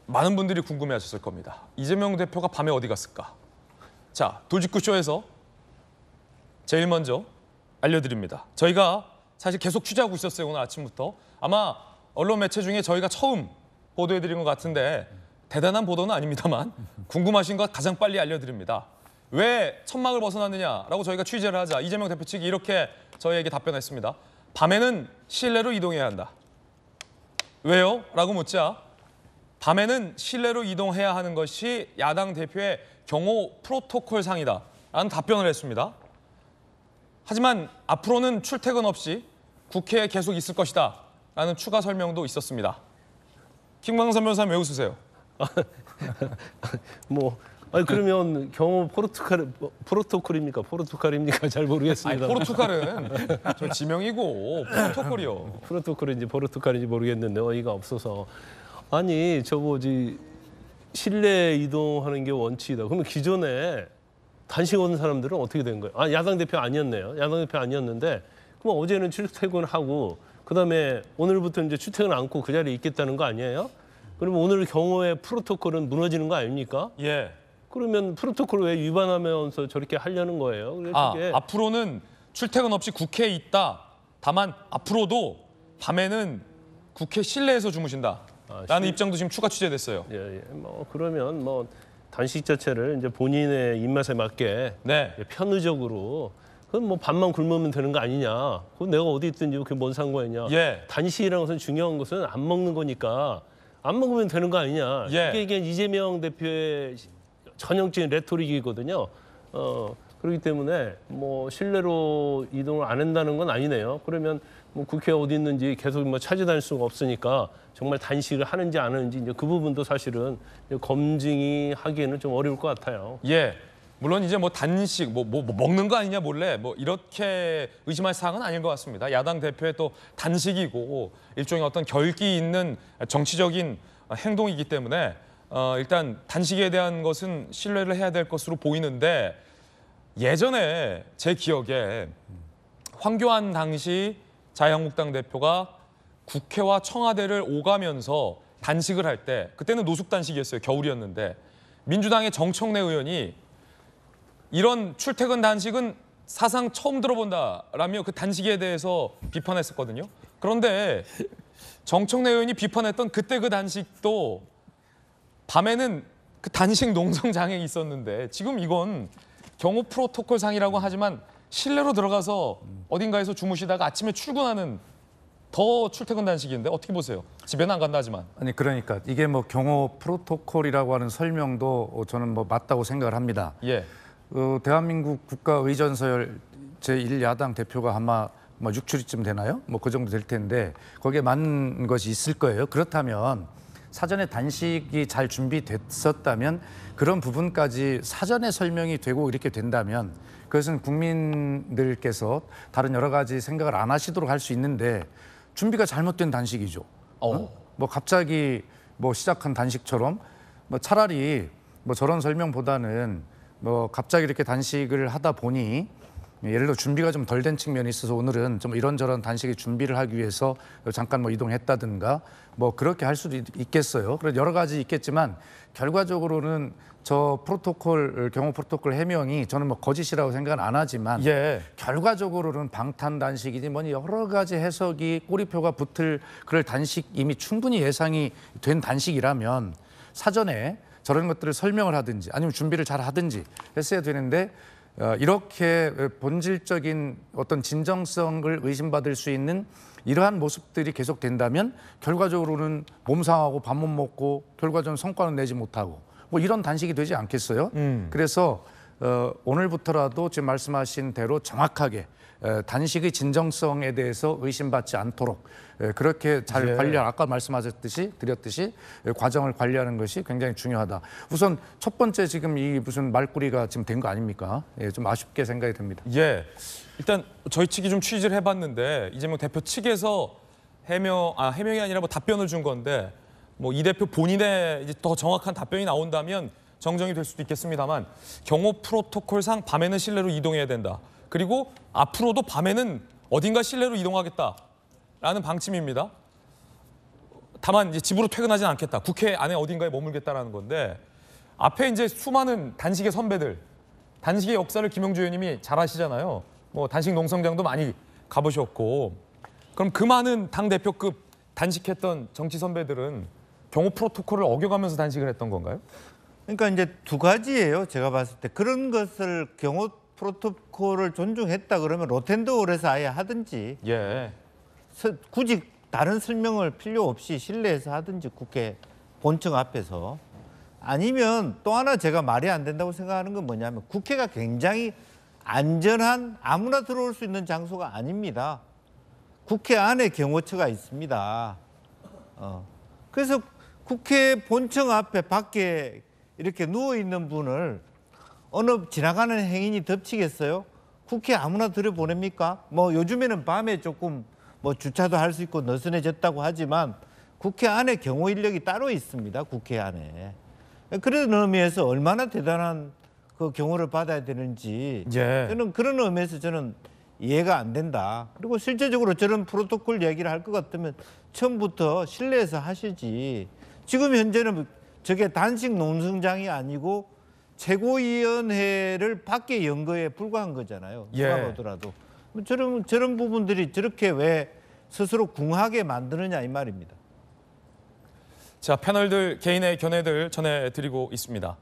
많은 분들이 궁금해하셨을 겁니다. 이재명 대표가 밤에 어디 갔을까? 자, 돌직구쇼에서 제일 먼저 알려드립니다. 저희가 사실 계속 취재하고 있었어요, 오늘 아침부터. 아마 언론 매체 중에 저희가 처음 보도해드린 것 같은데 대단한 보도는 아닙니다만 궁금하신 것 가장 빨리 알려드립니다. 왜 천막을 벗어났느냐라고 저희가 취재를 하자 이재명 대표 측이 이렇게 저희에게 답변했습니다. 밤에는 실내로 이동해야 한다. 왜요? 라고 묻자 밤에는 실내로 이동해야 하는 것이 야당 대표의 경호 프로토콜상이다 라는 답변을 했습니다. 하지만 앞으로는 출퇴근 없이 국회에 계속 있을 것이다 라는 추가 설명도 있었습니다. 김광선 변호사님 왜 웃으세요? 아니 그러면 경호 프로토콜입니까? 포르투갈입니까? 잘 모르겠습니다. 아니, 포르투갈은 저 지명이고 프로토콜이요. 프로토콜인지 포르투갈인지 모르겠는데 어이가 없어서. 아니 실내 이동하는 게 원칙이다. 그러면 기존에 단식 오는 사람들은 어떻게 된 거예요? 아, 야당 대표 아니었네요. 야당 대표 아니었는데 그럼 어제는 출퇴근하고 그다음에 오늘부터 이제 출퇴근 않고 그 자리에 있겠다는 거 아니에요? 그러면 오늘 경호의 프로토콜은 무너지는 거 아닙니까? 예. 그러면 프로토콜 왜 위반하면서 저렇게 하려는 거예요? 앞으로는 출퇴근 없이 국회에 있다. 다만 앞으로도 밤에는 국회 실내에서 주무신다. 라는 입장도 지금 추가 취재됐어요. 예. 그러면 단식 자체를 이제 본인의 입맛에 맞게 네. 편의적으로 그럼 밤만 굶으면 되는 거 아니냐? 그건 내가 어디 있든지 그게 뭔 상관이냐? 예. 단식이라는 것은 중요한 것은 안 먹는 거니까 안 먹으면 되는 거 아니냐? 예. 이게 이재명 대표의 전형적인 레토릭이거든요. 그렇기 때문에 실내로 이동을 안 한다는 건 아니네요. 그러면 국회 어디 있는지 계속 찾아다닐 수가 없으니까 정말 단식을 하는지 안 하는지 이제 그 부분도 사실은 검증이 하기에는 좀 어려울 것 같아요. 예. 물론 이제 단식, 먹는 거 아니냐 몰래 이렇게 의심할 사항은 아닌 것 같습니다. 야당 대표의 또 단식이고 일종의 어떤 결기 있는 정치적인 행동이기 때문에 일단 단식에 대한 것은 신뢰를 해야 될 것으로 보이는데 예전에 제 기억에 황교안 당시 자유한국당 대표가 국회와 청와대를 오가면서 단식을 할 때 그때는 노숙 단식이었어요. 겨울이었는데 민주당의 정청래 의원이 이런 출퇴근 단식은 사상 처음 들어본다라며 그 단식에 대해서 비판했었거든요. 그런데 정청래 의원이 비판했던 그때 그 단식도 밤에는 그 단식 농성장에 있었는데 지금 이건 경호 프로토콜상이라고 하지만 실내로 들어가서 어딘가에서 주무시다가 아침에 출근하는 더 출퇴근 단식인데 어떻게 보세요? 집에는 안 간다 하지만. 아니 그러니까 이게 경호 프로토콜이라고 하는 설명도 저는 맞다고 생각을 합니다. 예. 대한민국 국가의전서열 제1야당 대표가 아마 6출이쯤 되나요? 그 정도 될 텐데 거기에 맞는 것이 있을 거예요. 그렇다면 사전에 단식이 잘 준비됐었다면 그런 부분까지 사전에 설명이 되고 이렇게 된다면 그것은 국민들께서 다른 여러 가지 생각을 안 하시도록 할 수 있는데 준비가 잘못된 단식이죠. 갑자기 시작한 단식처럼 차라리 저런 설명보다는 갑자기 이렇게 단식을 하다 보니 예를 들어 준비가 좀 덜 된 측면이 있어서 오늘은 좀 이런저런 단식의 준비를 하기 위해서 잠깐 이동했다든가 그렇게 할 수도 있겠어요. 그래서 여러 가지 있겠지만 결과적으로는 저 프로토콜 경호 프로토콜 해명이 저는 거짓이라고 생각은 안 하지만 예. 결과적으로는 방탄 단식이니 여러 가지 해석이 꼬리표가 붙을 그럴 단식 이미 충분히 예상이 된 단식이라면 사전에 저런 것들을 설명을 하든지 아니면 준비를 잘 하든지 했어야 되는데 이렇게 본질적인 어떤 진정성을 의심받을 수 있는 이러한 모습들이 계속된다면 결과적으로는 몸 상하고 밥 못 먹고 결과적으로 성과는 내지 못하고 이런 단식이 되지 않겠어요? 그래서 오늘부터라도 지금 말씀하신 대로 정확하게 단식의 진정성에 대해서 의심받지 않도록 그렇게 잘 관리한 아까 드렸듯이 과정을 관리하는 것이 굉장히 중요하다. 우선 첫 번째 지금 이 무슨 말꼬리가 지금 된 거 아닙니까? 좀 아쉽게 생각이 듭니다. 예. 일단 저희 측이 좀 취재를 해봤는데 이재명 대표 측에서 해명이 아니라 답변을 준 건데 이 대표 본인의 이제 더 정확한 답변이 나온다면 정정이 될 수도 있겠습니다만 경호 프로토콜상 밤에는 실내로 이동해야 된다. 그리고 앞으로도 밤에는 어딘가 실내로 이동하겠다라는 방침입니다. 다만 이제 집으로 퇴근하진 않겠다. 국회 안에 어딘가에 머물겠다라는 건데 앞에 이제 수많은 단식의 선배들, 단식의 역사를 김영주 의원님이 잘 아시잖아요. 뭐 단식 농성장도 많이 가보셨고 그럼 그 많은 당 대표급 단식했던 정치 선배들은 경호 프로토콜을 어겨가면서 단식을 했던 건가요? 그러니까 이제 두 가지예요. 제가 봤을 때 그런 것을 경호 프로토콜을 존중했다 그러면 로텐더홀에서 아예 하든지 예. 굳이 다른 설명을 필요 없이 실내에서 하든지 국회 본청 앞에서 아니면 또 하나 제가 말이 안 된다고 생각하는 건 뭐냐면 국회가 굉장히 안전한 아무나 들어올 수 있는 장소가 아닙니다. 국회 안에 경호처가 있습니다. 그래서 국회 본청 앞에 밖에 이렇게 누워 있는 분을 어느 지나가는 행인이 덮치겠어요? 국회 아무나 들여보냅니까? 뭐 요즘에는 밤에 조금 뭐 주차도 할 수 있고 느슨해졌다고 하지만 국회 안에 경호 인력이 따로 있습니다. 국회 안에. 그런 의미에서 얼마나 대단한 그 경호를 받아야 되는지 예. 저는 그런 의미에서 저는 이해가 안 된다. 그리고 실제적으로 저런 프로토콜 얘기를 할 것 같으면 처음부터 실내에서 하시지. 지금 현재는 저게 단식 농성장이 아니고 최고위원회를 밖에 연 거에 불과한 거잖아요. 예. 누가 보더라도. 저런 부분들이 저렇게 왜 스스로 궁하게 만드느냐 이 말입니다. 자, 패널들 개인의 견해들 전해드리고 있습니다.